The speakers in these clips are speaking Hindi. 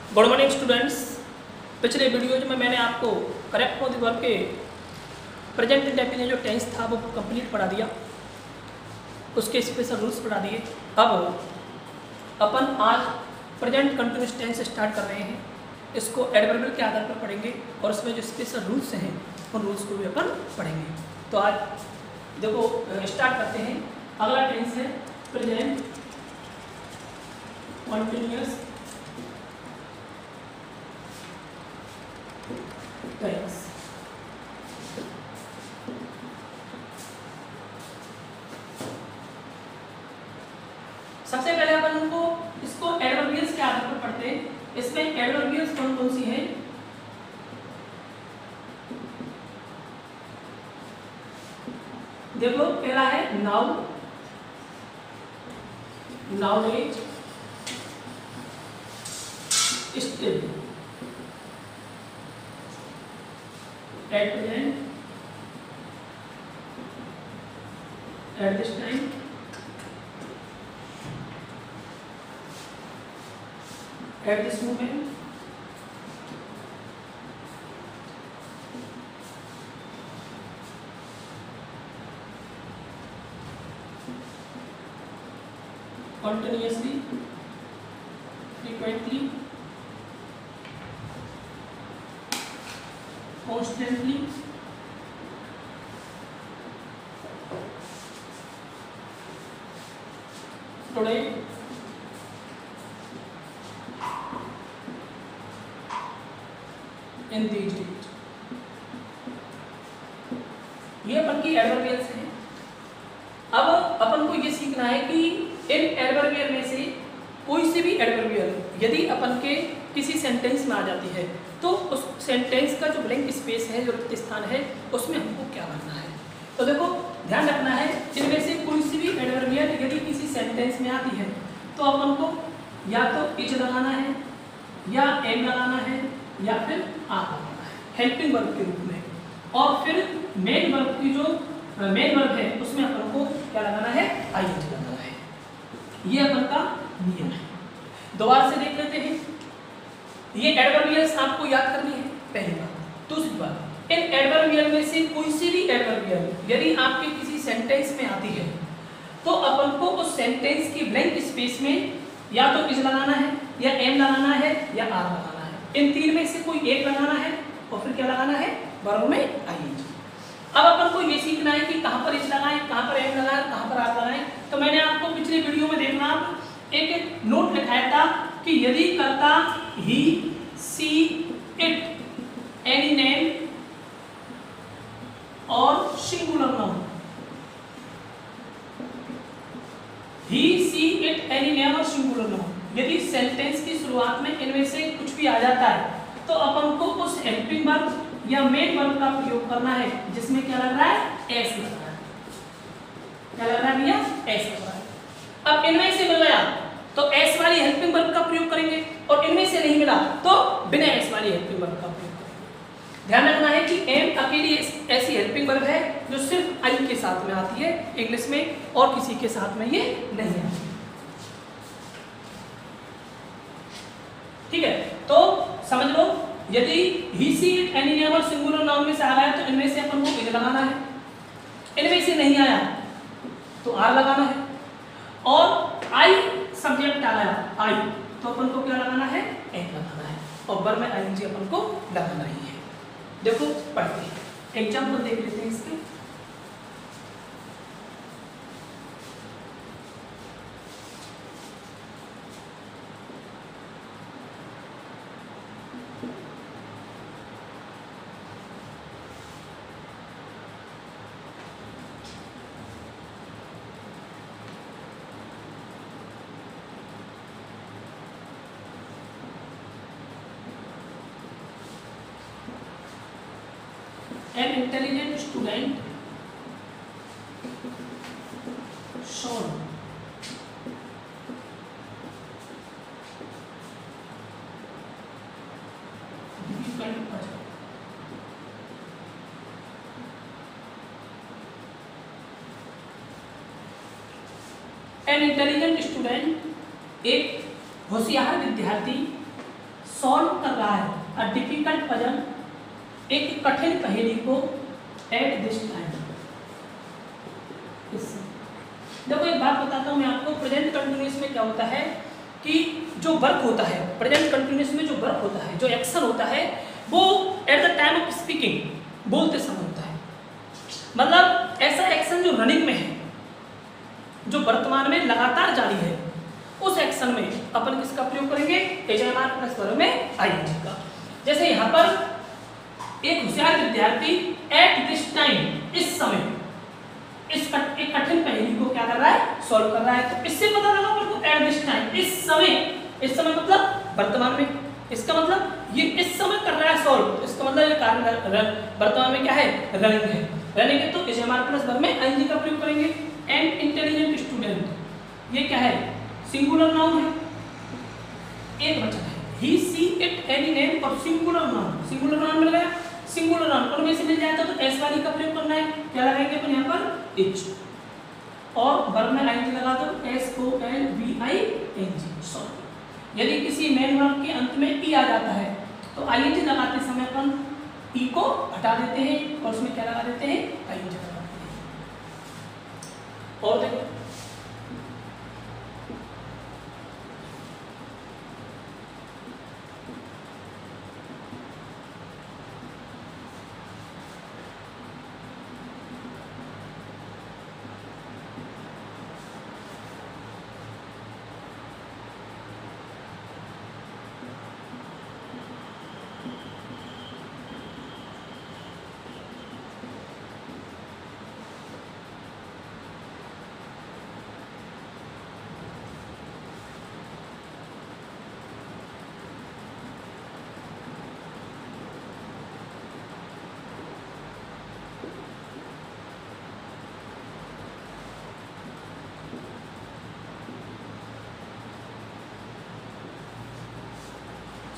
Good morning students. पिछले वीडियोज में मैंने आपको करेक्ट फॉर द वर्ब के प्रेजेंट इंडेफिनिट जो टेंस था वो कंप्लीट पढ़ा दिया, उसके स्पेशल रूल्स पढ़ा दिए। अब अपन आज प्रेजेंट कंटिन्यूअस टेंस स्टार्ट कर रहे हैं। इसको एडवर्बियल के आधार पर पढ़ेंगे और उसमें जो स्पेशल रूल्स हैं उन रूल्स को भी अपन पढ़ेंगे। तो आज देखो स्टार्ट करते हैं। अगला टेंस है प्रेजेंट कंटिन्यूअस टेंस। सबसे पहले अपन उनको इसको एडवर्बियल्स के आधार पर पढ़ते हैं। इसमें एडवर्बियल्स कौन कौन सी हैं? देखो पहला है now, knowledge, still, at present, at this time, at this moment, continuously, frequently, constantly, today, in these days। ये अपन की एडवर्बियल्स हैं। अब अपन को ये सीखना है कि इन एडवर्बियल में से कोई सी भी एडवर्बियल यदि अपन के किसी सेंटेंस में आ जाती है तो उस सेंटेंस का जो ब्लैंक स्पेस है, जो रिक्त स्थान है, उसमें हमको क्या करना है। तो देखो ध्यान रखना है, इनमें से कोई सी भी एडवर्बियल यदि किसी सेंटेंस में आती है तो अपन को या तो इज लगाना है, या एम लगाना है, या फिर आर लगाना है हेल्पिंग वर्ब के रूप में। और फिर मेन वर्ब की जो मेन वर्ब है उसमें अपन को क्या लगाना है? आईएनजी लगाना है। ये अपन का नियम है। दोबारा से देख लेते हैं। ये एडवर्बियल्स आपको याद करनी है, पहली बात। दूसरी बात, इन एडवर्बियल में से कोई सी भी एडवर्बियल यदि आपके किसी सेंटेंस में आती है तो अपन को उस सेंटेंस की ब्लैंक स्पेस में या तो इज लगाना है, या एम लगाना है, या आर लगाना है। इन तीन में से कोई एक लगाना है और फिर क्या लगाना है? वर्ब में आईएनजी। अब अपन को ये सीखना है कि कहां पर इज लगाएं, कहां पर एम लगाएं, कहां पर आर लगाएं। तो मैंने आपको पिछले वीडियो में देखना एक नोट लिखाया था कि यदि कर्ता he, she, it, any name और singular noun, he, she, it, any name और सिंगुलर नाउन, यदि सेंटेंस की शुरुआत में इनमें से कुछ भी आ जाता है तो अपन को उस हेल्पिंग वर्ब या मेन वर्ब का प्रयोग करना है जिसमें क्या लग रहा है? एस लग रहा है। क्या लग रहा है भैया? एस लग रहा है। अब इनमें से मिल गया तो एस वाली हेल्पिंग वर्ब का प्रयोग करेंगे, और इनमें से नहीं मिला तो बिना एस वाली हेल्पिंग वर्ब का प्रयोग करेंगे। ध्यान रखना है कि एम अकेली ऐसी हेल्पिंग वर्ब है जो सिर्फ आई के साथ में आती है इंग्लिश में, और किसी के साथ में ये नहीं आती। ठीक है, तो समझ लो, यदि ही, सी, इट, एनी नेम और सिंगुलर नाउन में से आ गया तो इनमें से अपन को इज लगाना है, इनमें से नहीं आया तो आर लगाना है, और आई सब्जेक्ट आ गया आई तो अपन को क्या लगाना है? एम लगाना है, और वर्ब में आईएनजी अपन को लगाना ही है। देखो पढ़ते हैं, एग्जाम्पल देख लेते हैं इसके। An intelligent student shown difficult puzzle। An intelligent student, एक होशियार विद्यार्थी, सॉल्व कर रहा है अ डिफिकल्ट पजल, एक कठिन पहेली को एट दिस टाइम। देखो एक बात बताता हूँ मैं आपको, प्रेजेंट कंटिन्यूअस में क्या होता है कि जो वर्क होता है, प्रेजेंट कंटिन्यूअस में जो वर्क होता है, जो एक्शन होता है, वो at the time of speaking, बोलते समय होता है। मतलब ऐसा एक्शन जो रनिंग में है, जो वर्तमान में लगातार जारी है, उस एक्शन में अपन किसका प्रयोग करेंगे? एजमार प्लस वर्ब में आईएनजी का। जैसे यहाँ पर एक होशियार विद्यार्थी एट दिस टाइम, इस समय, एक कठिन पहेली को क्या कर रहा है? सॉल्व कर रहा है। तो इससे पता लगा अपन को एट दिस टाइम, इस समय मतलब वर्तमान में। इसका मतलब ये इस समय कर रहा है सॉल्व, इसका मतलब ये कार्य वर्तमान में क्या है? रनिंग है। रनिंग है तो एजमार प्लस वर्ब में आईएनजी का प्रयोग करेंगे। एंड इंटेलिजेंट स्टूडेंट, ये क्या है? सिंगुलर नाउन है, एक वचन है। ही सी इट एनी नेम और सिंगुलर नाउन, सिंगुलर नाउन मिल गया। सिंगुलर नाउन उनमें से मिल जाता तो एस वाली का प्रयोग करना है। क्या लगाएंगे अपन यहाँ पर? इच, और वर्ब में आईएनजी लगा दो, SOLVING, सॉल्व। यदि किसी मेन वर्ब के अंत में ई आ जाता है तो आईएनजी लगाते समय अपन ई को हटा देते हैं और उसमें क्या लगा देते हैं? आईएनजी लगा देते हैं। और देखो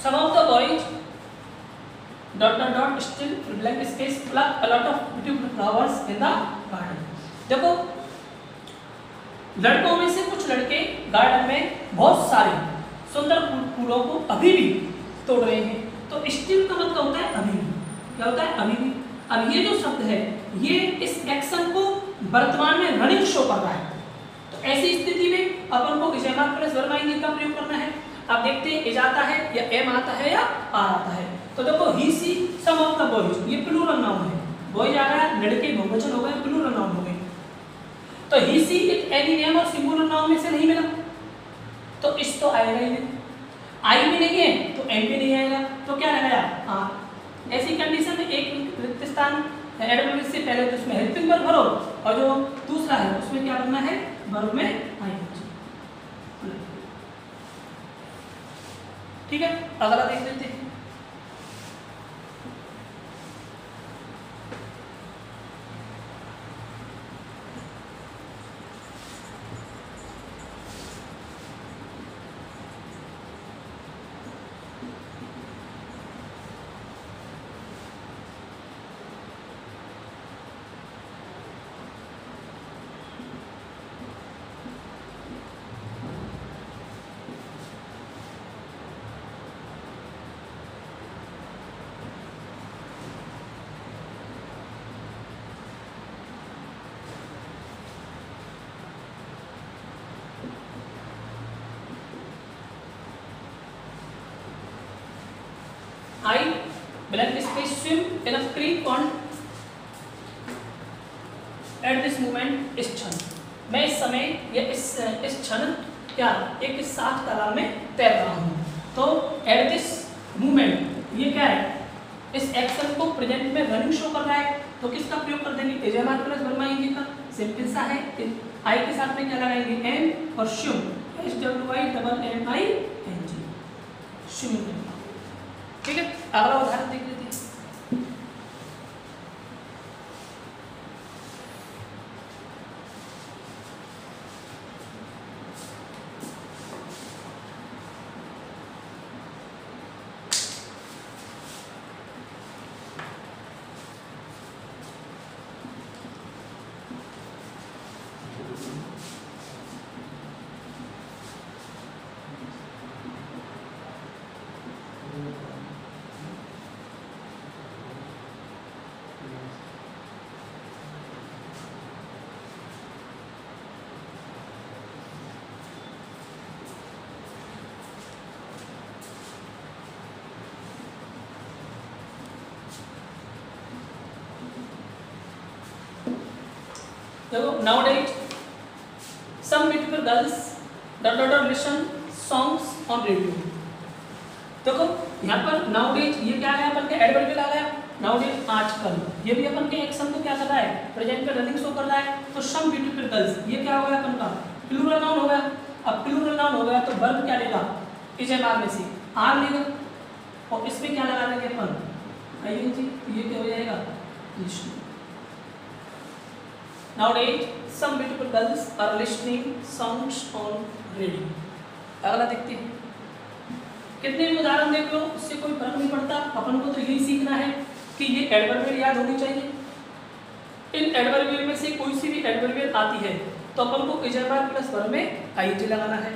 some of the boys ... still blank space pluck a lot of beautiful flowers in the garden। देखो लड़कों में से कुछ लड़के गार्डन में बहुत सारे सुंदर फूलों को अभी भी तोड़ रहे हैं। तो स्टिल का मतलब होता है अभी भी। क्या होता है? अभी भी। अब ये जो शब्द है, ये इस एक्शन को वर्तमान में रनिंग शो कर रहा है। तो ऐसी स्थिति में अपन को एजमार प्लस वर्ब आईएनजी का प्रयोग करना है। आप देखते हैं इज आता है या एम आता है या आर आता है। तो देखो ही सी सम ऑफ द बॉयज, ये प्लूरल नाउन है। बॉयज आ गया, लड़के बहुवचन हो गए, प्लूरल नाउन हो गए। तो ही सी इट एनी नेम और सिंगुलर नाउन में से नहीं मिला तो इस तो आएगा ही नहीं। आई भी नहीं है तो एम भी नहीं आएगा। तो क्या लगाया? हाँ। ऐसी कंडीशन में एक रिक्त स्थान एडवर्ब से पहले तो उसमें हेल्पिंग वर्ब भरो और जो दूसरा है उसमें क्या करना है? वर्ब में आईएनजी। ठीक है, अगला देख लेते हैं। I blank space swim in a creek pond at this moment इस क्षण, मैं इस समय या इस क्षण क्या एक साथ तालाब में तैर रहा हूँ। तो एट दिस मोमेंट ये क्या है? इस एक्शन को प्रेजेंट में रनिंग शो कर रहा है। तो किसका प्रयोग कर देंगे? एजमार प्लस वर्ब आईएनजी का। सिंपल सा है। आई के साथ में क्या लगाएंगे? एम और स्विम, SWIMMING, स्विमिंग। ठीक है, अगला उदाहरण देख लेते हैं। देखो nowadays some beautiful girls dot listen songs on radio. देखो यहाँ पर nowadays ये क्या है अपन के एडवर्बियल आ गया nowadays आजकल, ये भी अपन के एक्शन को क्या कर रहा है प्रेजेंट में रनिंग शो कर रहा है। तो some beautiful girls ये क्या हो गया अपन का प्लूरल नाउन हो गया। अब प्लूरल नाउन हो गया तो वर्ब क्या लेगा इज एम आर में से आर लेगा और इसमें क्या लगा देंगे अपन आईएनजी, ये क्या हो जाएगा listening. Nowadays some beautiful girls are listening songs on radio। अगला देखते हैं, कितने भी उदाहरण देख लो उससे कोई फर्क नहीं पड़ता, अपन को तो यही सीखना है कि ये एडवर्बियल याद होनी चाहिए। इन एडवर्बियल में से कोई सी भी एडवर्बियल आती है तो अपन को is am are plus verb में आईएनजी लगाना है।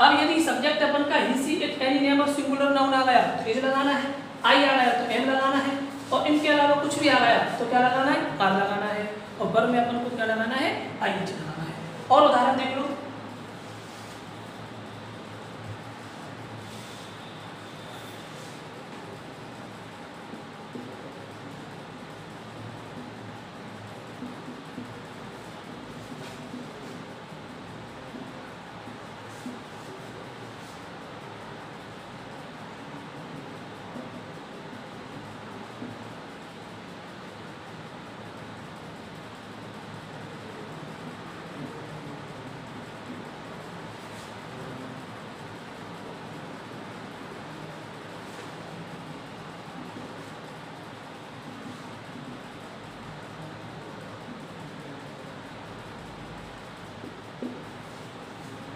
अब यदि सब्जेक्ट अपन का he she it any name और सिंगुलर नाउन आ गया तो इज लगाना है, आई आ गया तो एम लगाना है और इनके अलावा कुछ भी आ गया तो क्या लगाना है आर लगाना है और वर्ब में अपन को क्या लगाना है आईएनजी लगाना है। और उदाहरण देख लो,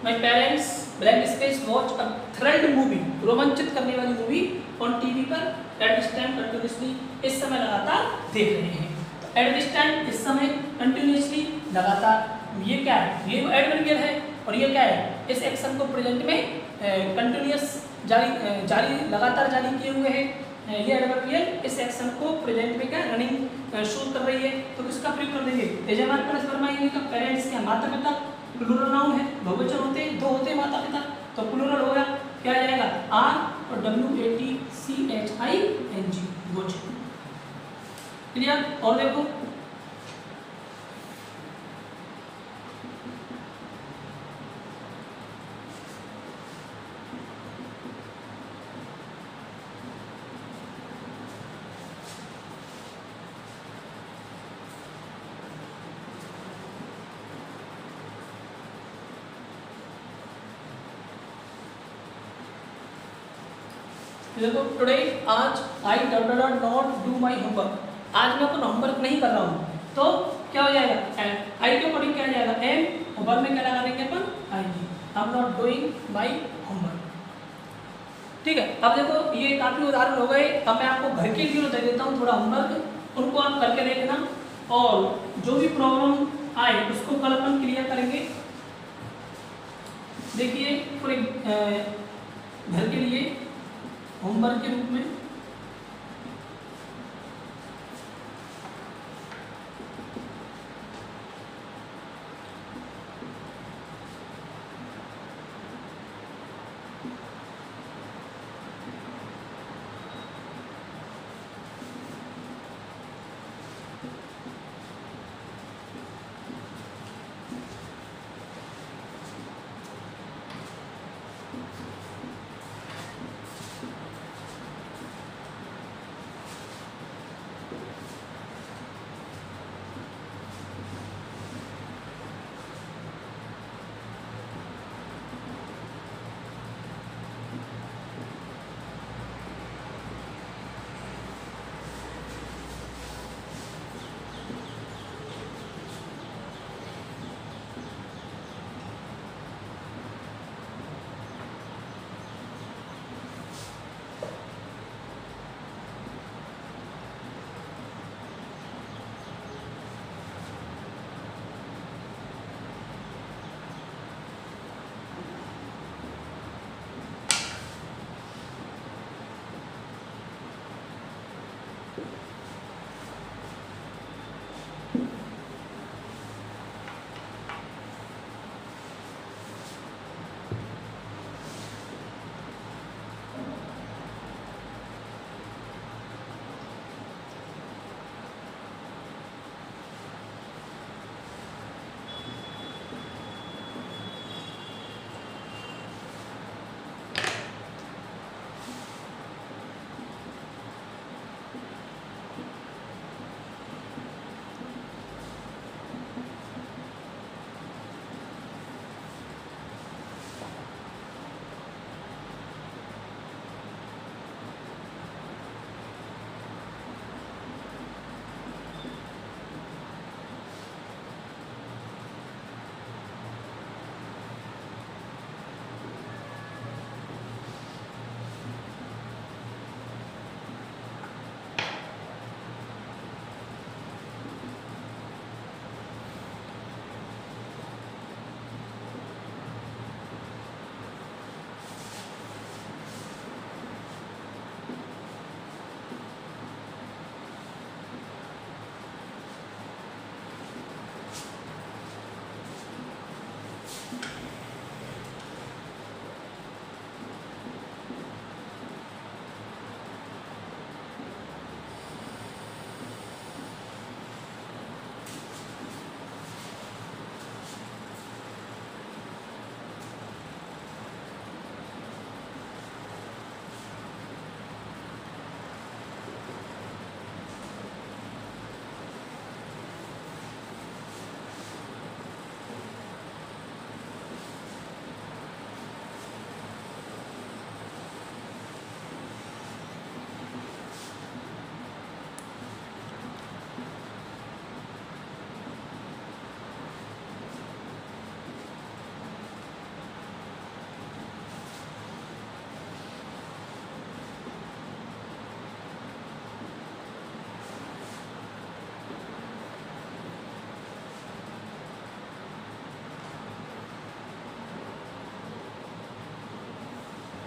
My parents blank space watch a thrilled movie, रोमांचित करने वाली मूवी ऑन टीवी पर at this time continuously, इस समय लगातार देख रहे हैं। तो at this time इस समय continuously लगातार, ये क्या है ये एडवर्बियल है और ये क्या है इस एक्शन को प्रेजेंट में कंटिन्यूअस जारी लगातार जारी किए हुए हैं। ये एडवर्बियल इस एक्शन को प्रेजेंट में क्या रनिंग शो कर रही है। तो किसका प्रयोग कर देंगे is am are plus verb में का पेरेंट्स क्या माता पिता, प्लूरल नाउन है बहुवचन होते हैं दो होते हैं माता पिता तो प्लूरल हो गया क्या आ जाएगा आर और WATCHING वॉचिंग। क्लियर। और देखो देखो टुडे आज आई नॉट डू माई होमवर्क, आज मैं अपना होमवर्क नहीं कर रहा हूँ तो क्या हो जाएगा आई के अकॉर्डिंग क्या आ जाएगा एम और वर्ब में क्या लगा देंगे अपन ING, I am not doing my homework. ठीक है। अब देखो ये काफी उदाहरण हो गए, अब मैं आपको घर के लिए दे देता हूँ थोड़ा होमवर्क, उनको आप करके देखना और जो भी प्रॉब्लम आए उसको कल अपन क्लियर करेंगे। देखिए पूरे घर के लिए होमवर्क के रूप में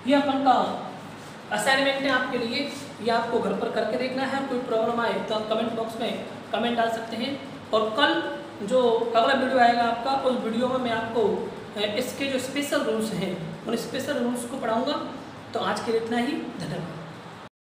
ये अपन का असाइनमेंट है आपके लिए। ये आपको घर पर करके देखना है। कोई प्रॉब्लम आए तो आप कमेंट बॉक्स में कमेंट डाल सकते हैं। और कल जो अगला वीडियो आएगा आपका, उस वीडियो में मैं आपको इसके जो स्पेशल रूल्स हैं उन स्पेशल रूल्स को पढ़ाऊँगा। तो आज के लिए इतना ही, धन्यवाद।